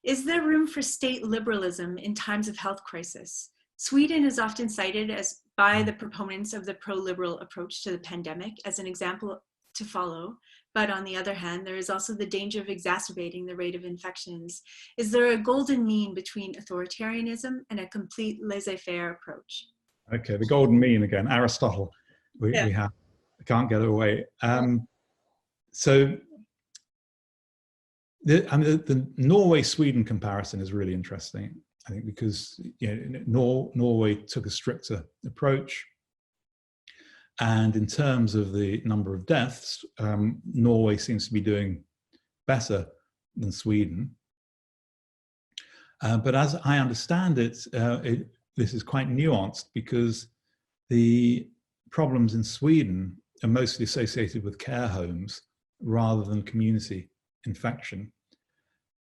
is there room for state liberalism in times of health crisis? Sweden is often cited by the proponents of the pro-liberal approach to the pandemic as an example to follow. But on the other hand, there is also the danger of exacerbating the rate of infections. Is there a golden mean between authoritarianism and a complete laissez-faire approach? Okay, the golden mean again, Aristotle. We have, can't get away. So the Norway-Sweden comparison is really interesting, I think, because Norway took a stricter approach. And in terms of the number of deaths, Norway seems to be doing better than Sweden. But as I understand it, this is quite nuanced, because the problems in Sweden are mostly associated with care homes rather than community infection.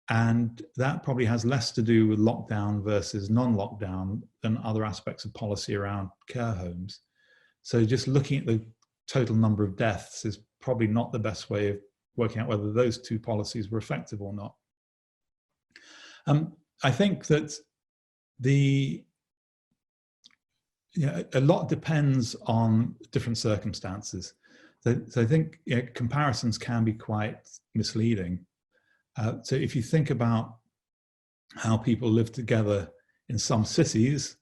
And that probably has less to do with lockdown versus non-lockdown than other aspects of policy around care homes. So just looking at the total number of deaths is probably not the best way of working out whether those two policies were effective or not. I think that a lot depends on different circumstances. So I think comparisons can be quite misleading. So if you think about how people live together in some cities,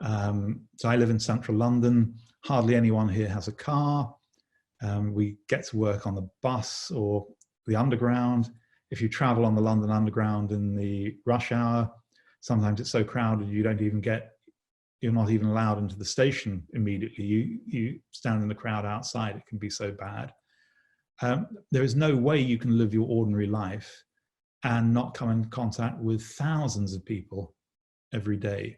so I live in central London, hardly anyone here has a car. We get to work on the bus or the underground. If you travel on the London Underground in the rush hour, sometimes it's so crowded you're not even allowed into the station immediately. You stand in the crowd outside, it can be so bad. There is no way you can live your ordinary life and not come in contact with thousands of people every day.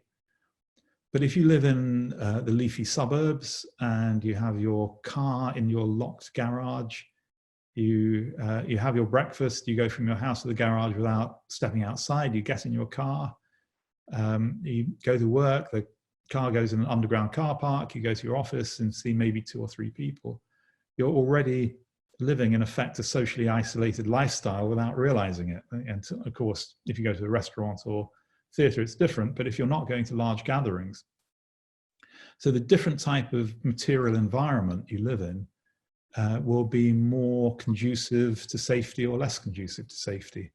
But if you live in the leafy suburbs and you have your car in your locked garage, you have your breakfast, you go from your house to the garage without stepping outside, you get in your car, you go to work, the car goes in an underground car park, you go to your office and see maybe 2 or 3 people. You're already living in effect a socially isolated lifestyle without realizing it. And of course, if you go to a restaurant or theatre, it's different, but if you're not going to large gatherings. So the different type of material environment you live in will be more conducive to safety or less conducive to safety.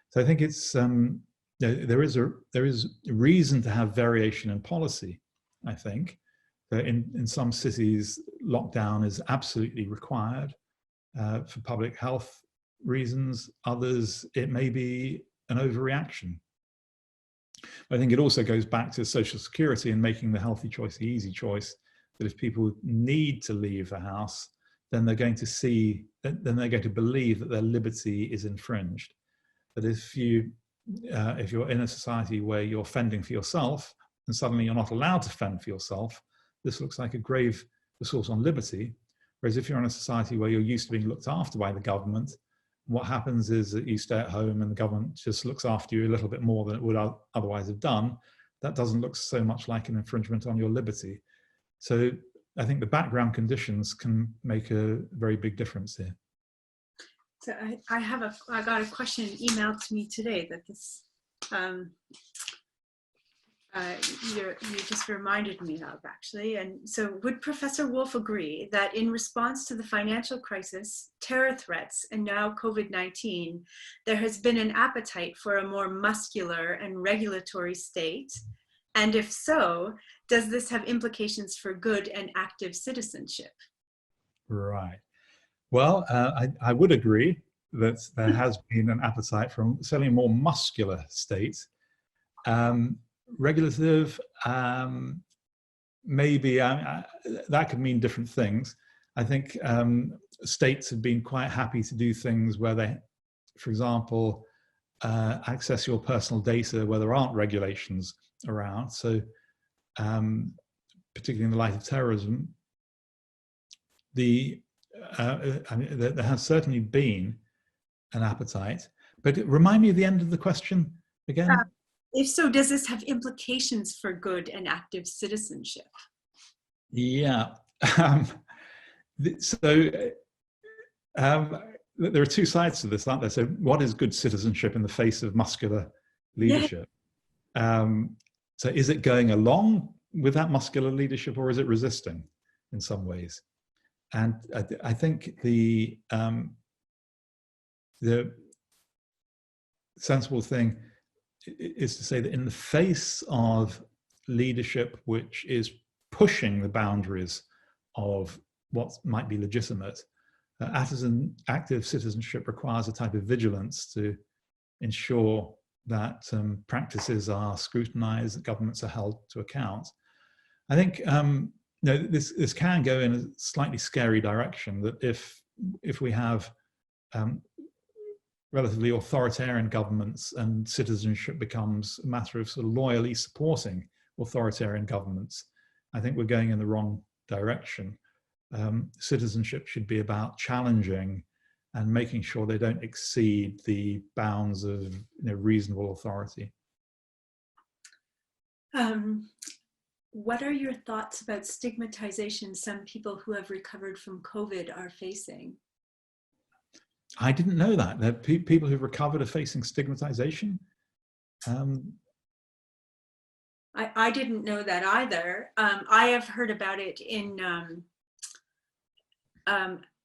So I think it's there is a reason to have variation in policy. I think that in some cities, lockdown is absolutely required for public health reasons. Others, it may be an overreaction. I think it also goes back to social security and making the healthy choice the easy choice, that if people need to leave the house, then they're going to believe that their liberty is infringed. That if you're in a society where you're fending for yourself and suddenly you're not allowed to fend for yourself, this looks like a grave assault on liberty. Whereas if you're in a society where you're used to being looked after by the government, what happens is that you stay at home and the government just looks after you a little bit more than it would otherwise have done. That doesn't look so much like an infringement on your liberty. So I think the background conditions can make a very big difference here. So I got a question emailed to me today that this you just reminded me of, actually. And so would Professor Wolff agree that in response to the financial crisis, terror threats, and now COVID-19, there has been an appetite for a more muscular and regulatory state? And if so, does this have implications for good and active citizenship? Right. Well, I would agree that there has been an appetite for certainly a more muscular state. Regulative, maybe that could mean different things. I think states have been quite happy to do things where they, for example, access your personal data where there aren't regulations around. So particularly in the light of terrorism, there has certainly been an appetite. But remind me of the end of the question again. If so, does this have implications for good and active citizenship? Yeah. There are two sides to this, aren't there? So what is good citizenship in the face of muscular leadership? Yeah. So is it going along with that muscular leadership, or is it resisting in some ways? And I think the sensible thing is to say that in the face of leadership which is pushing the boundaries of what might be legitimate, active citizenship requires a type of vigilance to ensure that practices are scrutinized, that governments are held to account. I think this can go in a slightly scary direction, that if we have relatively authoritarian governments and citizenship becomes a matter of sort of loyally supporting authoritarian governments, I think we're going in the wrong direction. Citizenship should be about challenging and making sure they don't exceed the bounds of reasonable authority. what are your thoughts about stigmatization some people who have recovered from COVID are facing? I didn't know that. That people who've recovered are facing stigmatization. I didn't know that either. I have heard about it in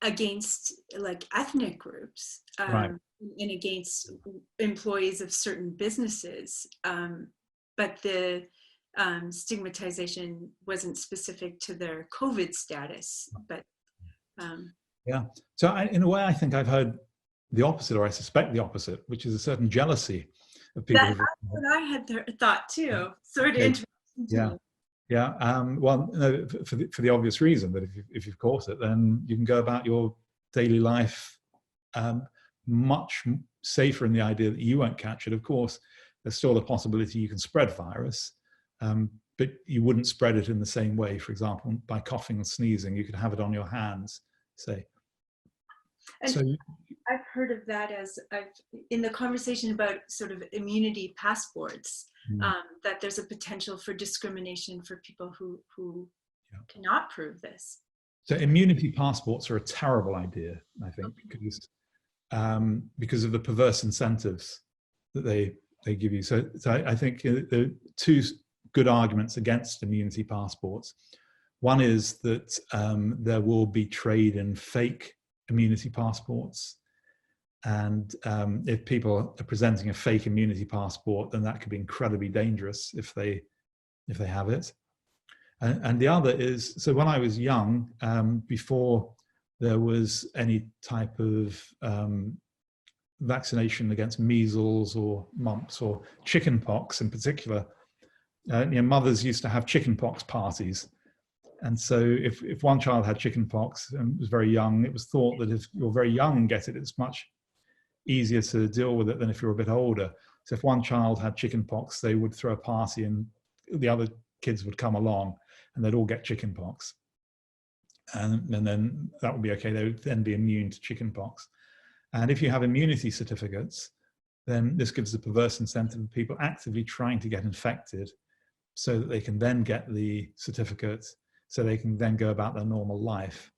against like ethnic groups Right. and against employees of certain businesses, but the stigmatization wasn't specific to their COVID status. But yeah. So in a way, I think I've heard the opposite, or I suspect the opposite, which is a certain jealousy of people. that's what I had thought too. Sort of interesting. Yeah. Yeah. Well, no, for the obvious reason that if you've caught it, then you can go about your daily life much safer in the idea that you won't catch it. Of course, there's still the possibility you can spread virus, but you wouldn't spread it in the same way. For example, by coughing and sneezing, you could have it on your hands, say. And so I've heard of that as in the conversation about sort of immunity passports, that there's a potential for discrimination for people who cannot prove this. So immunity passports are a terrible idea, I think, because of the perverse incentives that they give you. So I think there are two good arguments against immunity passports. One is that there will be trade in fake immunity passports. And if people are presenting a fake immunity passport, then that could be incredibly dangerous if they have it. And the other is, so when I was young, before there was any type of vaccination against measles or mumps or chickenpox in particular, mothers used to have chickenpox parties. And so if one child had chickenpox and was very young, it was thought that if you're very young and get it, it's much easier to deal with it than if you're a bit older. So if one child had chickenpox, they would throw a party and the other kids would come along and they'd all get chickenpox. And then that would be okay. They would then be immune to chickenpox. And if you have immunity certificates, then this gives the perverse incentive of people actively trying to get infected so that they can then get the certificate, so they can then go about their normal life.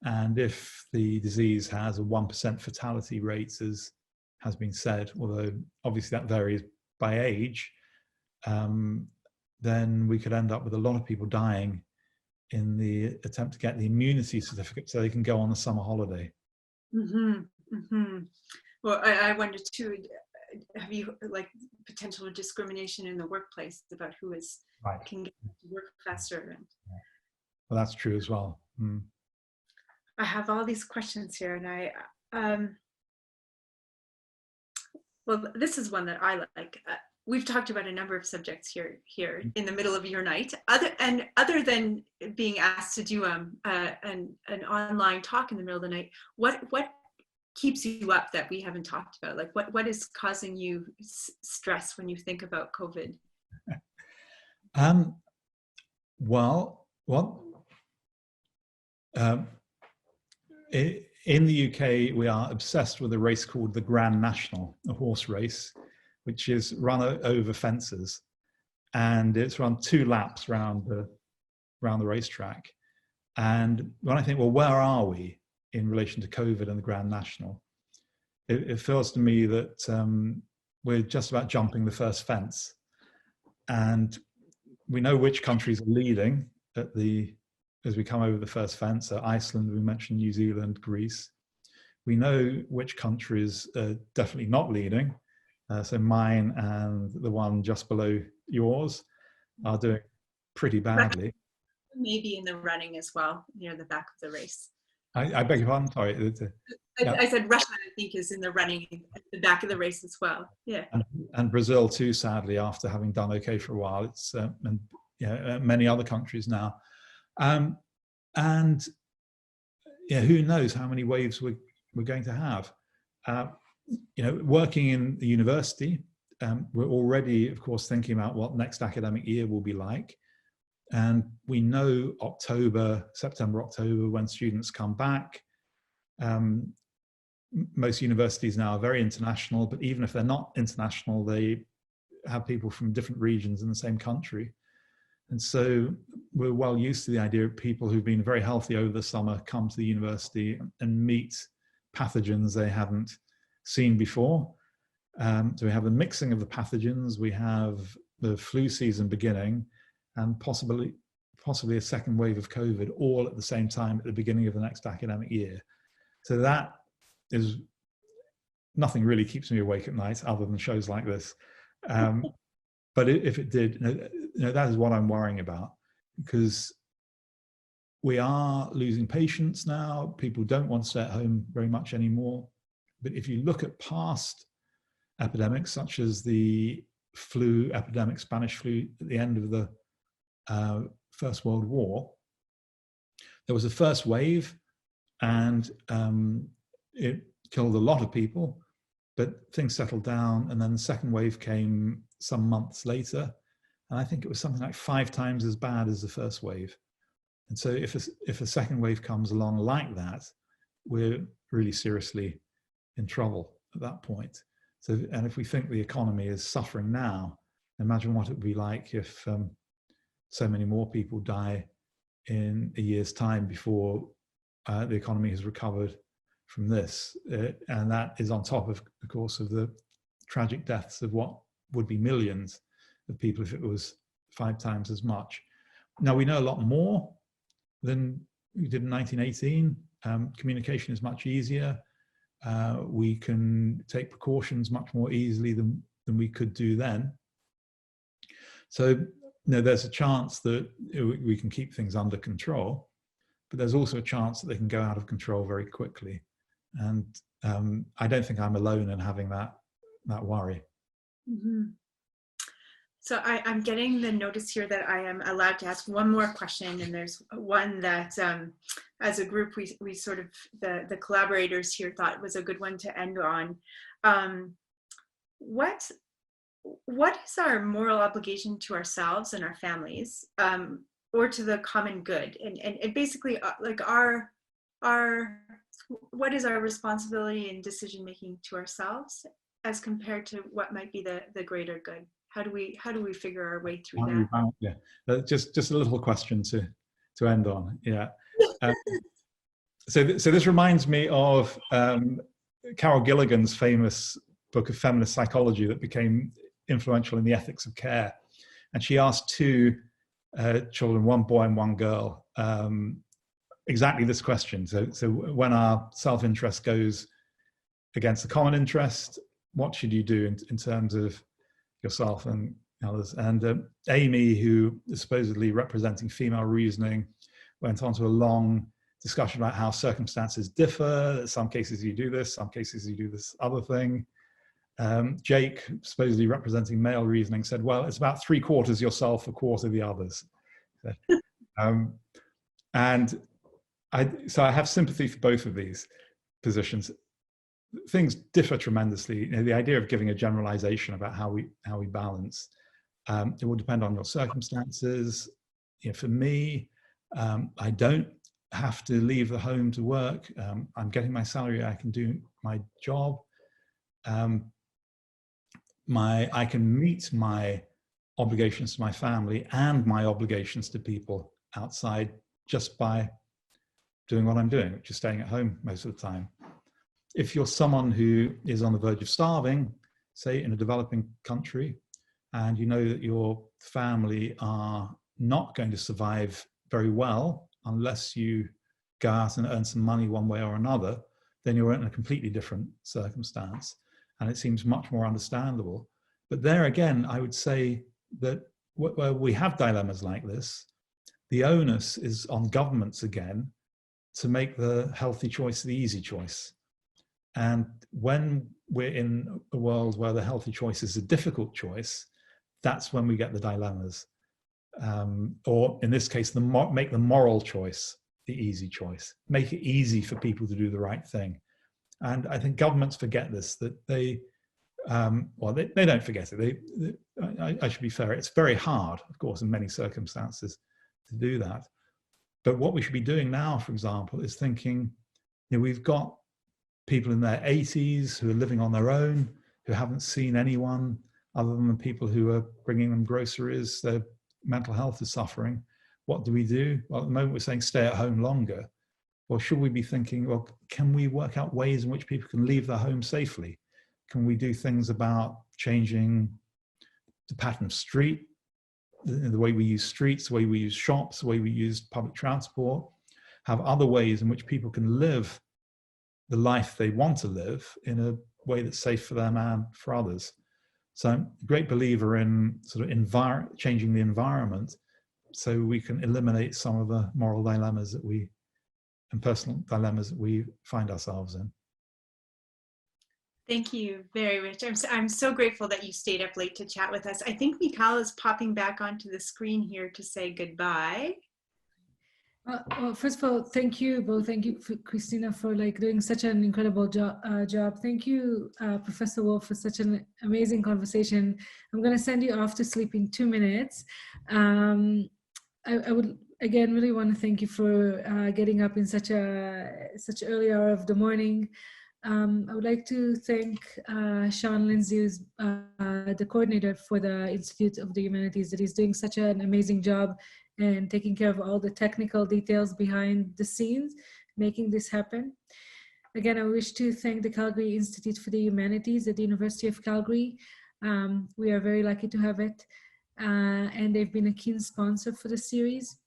And if the disease has a 1% fatality rate, as has been said, although obviously that varies by age, then we could end up with a lot of people dying in the attempt to get the immunity certificate so they can go on the summer holiday. Mm-hmm, mm-hmm. Well, I wonder too, have you like potential discrimination in the workplace about who is can get to work faster? And well, that's true as well. I have all these questions here, and well, this is one that I like. We've talked about a number of subjects here in the middle of your night. Other than being asked to do an online talk in the middle of the night, what keeps you up that we haven't talked about? Like what is causing you stress when you think about COVID? In the UK, we are obsessed with a race called the Grand National, a horse race, which is run over fences, and it's run 2 laps round the racetrack. And when I think, well, where are we in relation to COVID and the Grand National? It feels to me that we're just about jumping the first fence, and we know which countries are leading as we come over the first fence. So Iceland, we mentioned New Zealand, Greece. We know which countries are definitely not leading. So mine and the one just below yours are doing pretty badly. Maybe in the running as well, near the back of the race. I beg your pardon, sorry. I said Russia, I think, is in the running at the back of the race as well. Yeah. And Brazil too, sadly, after having done okay for a while. It's and many other countries now. And who knows how many waves we're going to have. Working in the university, we're already, of course, thinking about what next academic year will be like. And we know September, October, when students come back. Most universities now are very international, but even if they're not international, they have people from different regions in the same country. And so we're well used to the idea of people who've been very healthy over the summer come to the university and meet pathogens they hadn't seen before. So we have the mixing of the pathogens, we have the flu season beginning, and possibly a second wave of COVID all at the same time at the beginning of the next academic year. So that is, nothing really keeps me awake at night other than shows like this. But if it did, that is what I'm worrying about, because we are losing patients now. People don't want to stay at home very much anymore. But if you look at past epidemics, such as the flu epidemic, Spanish flu, at the end of the First World War, there was a first wave, and it killed a lot of people, but things settled down, and then the second wave came some months later, and I think it was something like 5 times as bad as the first wave. And so if a second wave comes along like that, we're really seriously in trouble at that point. So, and if we think the economy is suffering now, imagine what it would be like if so many more people die in a year's time before the economy has recovered from this. And that is on top of course, of the tragic deaths of what would be millions of people if it was 5 times as much. Now, we know a lot more than we did in 1918. Communication is much easier. We can take precautions much more easily than we could do then. So, there's a chance that we can keep things under control, but there's also a chance that they can go out of control very quickly. And I don't think I'm alone in having that worry. Mm-hmm. So I'm getting the notice here that I am allowed to ask one more question, and there's one that as a group we sort of, the collaborators here thought was a good one to end on. What is our moral obligation to ourselves and our families, or to the common good? And basically like what is our responsibility in decision making to ourselves as compared to what might be the greater good? How do we figure our way through that? Yeah, just a little question to end on. Yeah. So this reminds me of Carol Gilligan's famous book of feminist psychology that became influential in the ethics of care. And she asked 2 children, one boy and one girl, exactly this question. So when our self-interest goes against the common interest, what should you do in terms of yourself and others? And Amy, who is supposedly representing female reasoning, went on to a long discussion about how circumstances differ. In some cases you do this, some cases you do this other thing. Jake, supposedly representing male reasoning, said, well, it's about 3/4 yourself, 1/4 the others. And so I have sympathy for both of these positions. Things differ tremendously. The idea of giving a generalization about how we balance, it will depend on your circumstances. For me, I don't have to leave the home to work. I'm getting my salary. I can do my job. I can meet my obligations to my family and my obligations to people outside just by doing what I'm doing, which is staying at home most of the time. If you're someone who is on the verge of starving, say in a developing country, and you know that your family are not going to survive very well unless you go out and earn some money one way or another, then you're in a completely different circumstance. And it seems much more understandable. But there again, I would say that where we have dilemmas like this, the onus is on governments again to make the healthy choice the easy choice. And when we're in a world where the healthy choice is a difficult choice, that's when we get the dilemmas. Or in this case, make the moral choice the easy choice. Make it easy for people to do the right thing. And I think governments forget this, that they don't forget it. I should be fair. It's very hard, of course, in many circumstances to do that. But what we should be doing now, for example, is thinking, we've got people in their 80s who are living on their own, who haven't seen anyone other than the people who are bringing them groceries. They're mental health is suffering, what do we do? Well, at the moment we're saying stay at home longer. Well, should we be thinking, well, can we work out ways in which people can leave their home safely? Can we do things about changing the pattern of street, the way we use streets, the way we use shops, the way we use public transport, have other ways in which people can live the life they want to live in a way that's safe for them and for others. So I'm a great believer in sort of changing the environment so we can eliminate some of the moral dilemmas that and personal dilemmas that we find ourselves in. Thank you very much. I'm so grateful that you stayed up late to chat with us. I think Mikhail is popping back onto the screen here to say goodbye. Well, first of all, thank you both. Thank you, Christina, for doing such an incredible job. Thank you, Professor Wolff, for such an amazing conversation. I'm going to send you off to sleep in 2 minutes. I would again really want to thank you for getting up in such early hour of the morning. I would like to thank Sean Lindsay, who's the coordinator for the Institute of the Humanities, that is doing such an amazing job and taking care of all the technical details behind the scenes, making this happen. Again, I wish to thank the Calgary Institute for the Humanities at the University of Calgary. We are very lucky to have it, and they've been a keen sponsor for the series.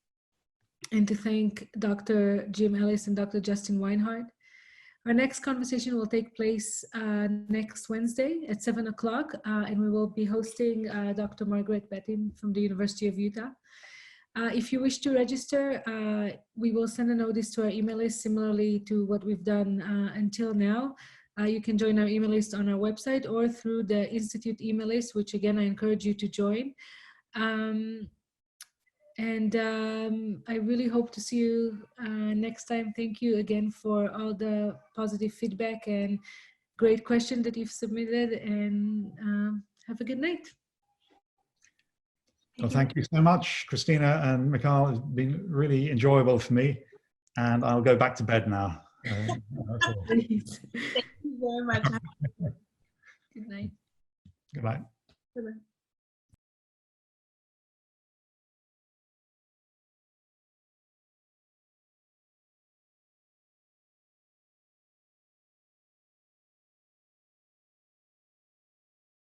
And to thank Dr. Jim Ellis and Dr. Justin Weinhardt. Our next conversation will take place next Wednesday at 7 o'clock, and we will be hosting Dr. Margaret Bettin from the University of Utah. If you wish to register, we will send a notice to our email list similarly to what we've done until now. You can join our email list on our website or through the Institute email list, which again, I encourage you to join. I really hope to see you next time. Thank you again for all the positive feedback and great questions that you've submitted, and have a good night. Well, thank you so much, Christina and Mikhail. It's been really enjoyable for me, and I'll go back to bed now. Thank you very much. Good night. Good night. Bye-bye.